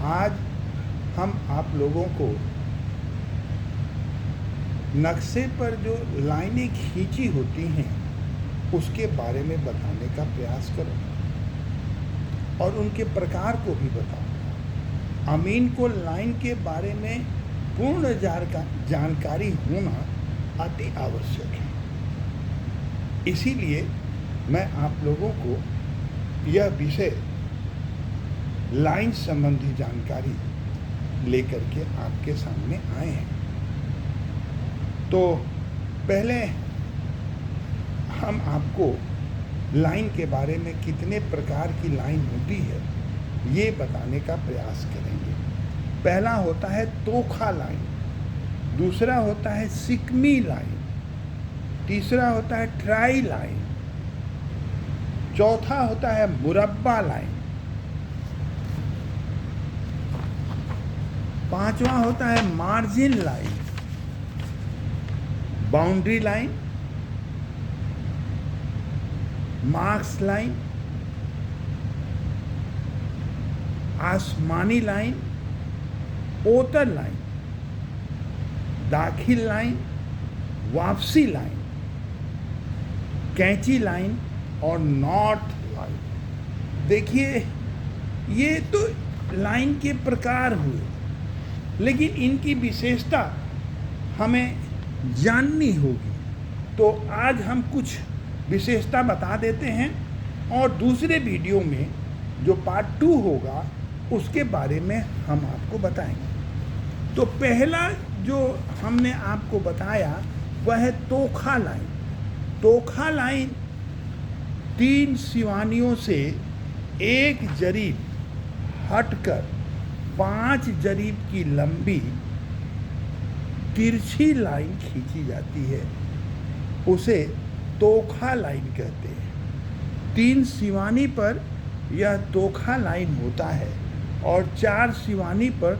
आज हम आप लोगों को नक्शे पर जो लाइनें खींची होती हैं उसके बारे में बताने का प्रयास करो और उनके प्रकार को भी बताओ। अमीन को लाइन के बारे में पूर्ण जानकारी होना अति आवश्यक है। इसीलिए मैं आप लोगों को यह विषय लाइन संबंधी जानकारी लेकर के आपके सामने आए हैं। तो पहले हम आपको लाइन के बारे में कितने प्रकार की लाइन होती है ये बताने का प्रयास करेंगे। पहला होता है तोखा लाइन, दूसरा होता है सिकमी लाइन, तीसरा होता है ट्राई लाइन, चौथा होता है मुरब्बा लाइन, पांचवा होता है margin line, boundary line, marks line, आसमानी लाइन, ओतर लाइन, दाखिल लाइन, वापसी लाइन, कैंची लाइन और नॉट लाइन। देखिए ये तो लाइन के प्रकार हुए, लेकिन इनकी विशेषता हमें जाननी होगी। तो आज हम कुछ विशेषता बता देते हैं और दूसरे वीडियो में जो पार्ट 2 होगा उसके बारे में हम आपको बताएंगे। तो पहला जो हमने आपको बताया वह है तोखा लाइन। तोखा लाइन 3 सिवानियों से एक जरीब हटकर 5 जरीब की लंबी तिरछी लाइन खींची जाती है, उसे तोखा लाइन कहते हैं। 3 सिवानी पर यह तोखा लाइन होता है और 4 सिवानी पर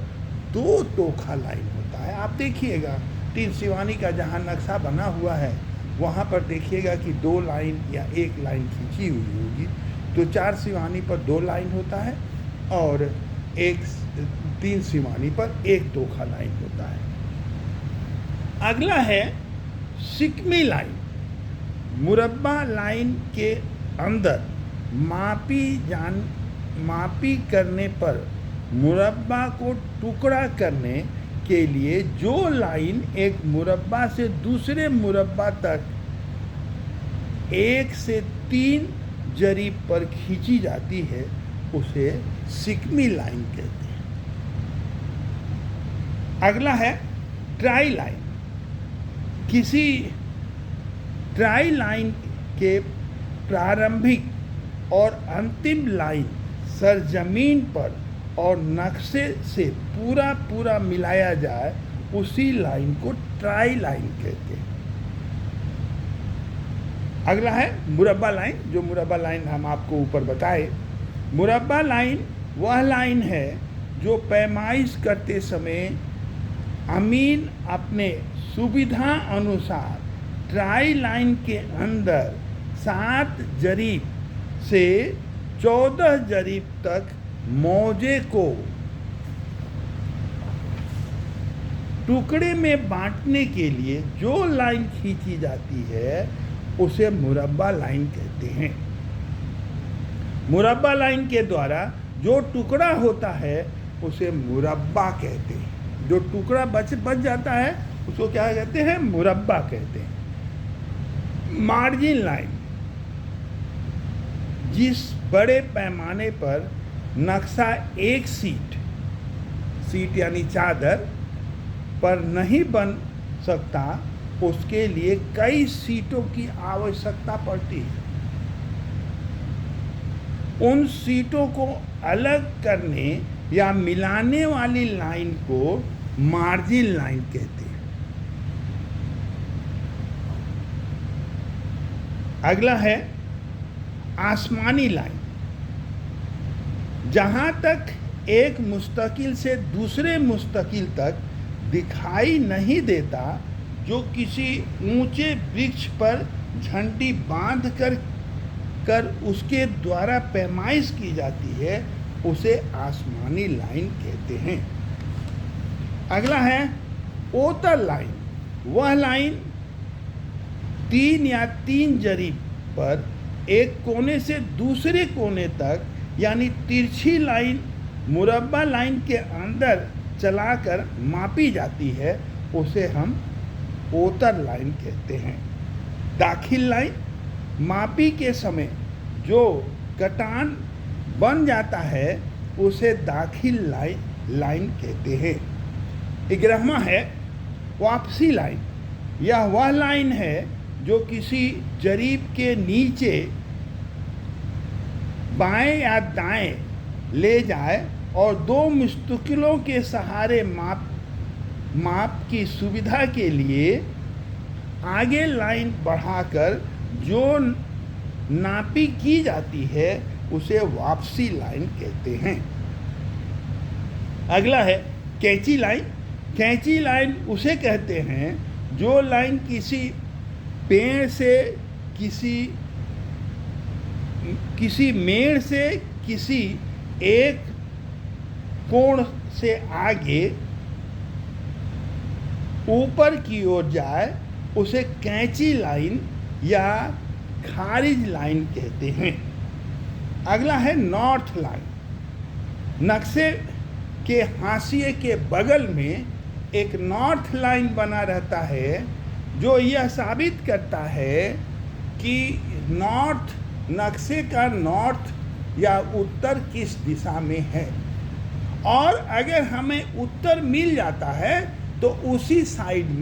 2 तोखा लाइन होता है। आप देखिएगा 3 सिवानी का जहाँ नक्शा बना हुआ है वहाँ पर देखिएगा कि 2 लाइन या 1 लाइन खींची हुई होगी। तो 4 सिवानी पर 2 लाइन होता है और 3 सिवानी पर 1 तोखा लाइन होता है। अगला है सिकमी लाइन। मुरब्बा लाइन के अंदर मापी करने पर मुरब्बा को टुकड़ा करने के लिए जो लाइन एक मुरब्बा से दूसरे मुरब्बा तक 1 से 3 जरीब पर खींची जाती है उसे सिकमी लाइन कहते हैं। अगला है ट्राई लाइन। किसी ट्राई लाइन के प्रारंभिक और अंतिम लाइन सरजमीन पर और नक्शे से पूरा मिलाया जाए उसी लाइन को ट्राई लाइन कहते हैं। अगला है मुरब्बा लाइन। जो मुरब्बा लाइन हम आपको ऊपर बताए, मुरब्बा लाइन वह लाइन है जो पैमाइश करते समय अमीन अपने सुविधा अनुसार ट्राई लाइन के अंदर 7 जरीब से 14 जरीब तक मौजे को टुकड़े में बांटने के लिए जो लाइन खींची जाती है उसे मुरब्बा लाइन कहते हैं। मुरब्बा लाइन के द्वारा जो टुकड़ा होता है उसे मुरब्बा कहते हैं। जो टुकड़ा बच जाता है उसको क्या कहते हैं? मुरब्बा कहते हैं। मार्जिन लाइन, जिस बड़े पैमाने पर नक्शा एक सीट यानी चादर पर नहीं बन सकता उसके लिए कई सीटों की आवश्यकता पड़ती है। उन सीटों को अलग करने या मिलाने वाली लाइन को मार्जिन लाइन कहते हैं। अगला है आसमानी लाइन। जहाँ तक एक मुस्तकिल से दूसरे मुस्तकिल तक दिखाई नहीं देता, जो किसी ऊंचे वृक्ष पर झंडी बांध कर उसके द्वारा पैमाइश की जाती है, उसे आसमानी लाइन कहते हैं। अगला है ओतर लाइन। वह लाइन 3 या 3 जरीब पर एक कोने से दूसरे कोने तक, यानी तिरछी लाइन मुरब्बा लाइन के अंदर चलाकर मापी जाती है, उसे हम ओतर लाइन कहते हैं। दाखिल लाइन, मापी के समय जो कटान बन जाता है उसे दाखिल लाइन कहते हैं। 11वां है वापसी लाइन। यह वह लाइन है जो किसी जरीब के नीचे बाएं या दाएं ले जाए और 2 मुस्तकिलों के सहारे माप की सुविधा के लिए आगे लाइन बढ़ाकर जो नापी की जाती है उसे वापसी लाइन कहते हैं। अगला है कैंची लाइन। कैंची लाइन उसे कहते हैं जो लाइन किसी पेड़ से, किसी मेड़ से किसी एक कोण से आगे ऊपर की ओर जाए उसे कैंची लाइन या खारिज लाइन कहते हैं। अगला है नॉर्थ लाइन। नक्शे के हाशिए के बगल में एक नॉर्थ लाइन बना रहता है जो यह साबित करता है कि नक्शे का नॉर्थ या उत्तर किस दिशा में है, और अगर हमें उत्तर मिल जाता है तो उसी साइड में